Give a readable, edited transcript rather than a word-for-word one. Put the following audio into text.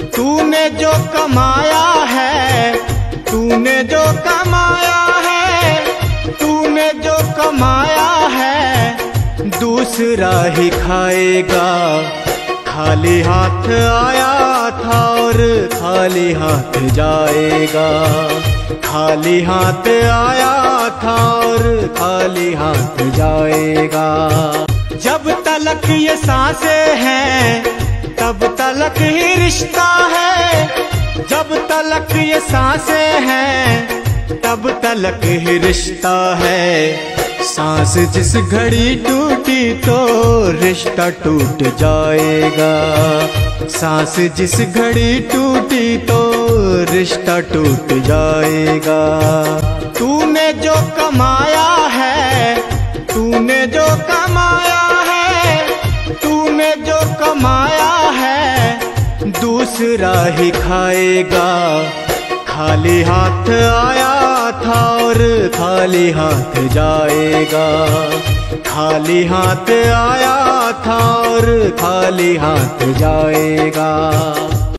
तूने जो कमाया है, तूने जो कमाया है, तूने जो कमाया है, दूसरा ही खाएगा। खाली हाथ आया था और खाली हाथ जाएगा। खाली हाथ आया था और खाली हाथ जाएगा। जब तलक ये सांसें हैं तब तलक ही रिश्ता है। जब तलक ये सांसें हैं तब तलक ही रिश्ता है। सांस जिस घड़ी टूटी तो रिश्ता टूट जाएगा। सांस जिस घड़ी टूटी तो रिश्ता टूट जाएगा। तूने जो कमाया है, तूने जो कमाया है, तूने जो कमाया है, दूसरा ही खाएगा। खाली हाथ आया था और खाली हाथ जाएगा। खाली हाथ आया था और खाली हाथ जाएगा।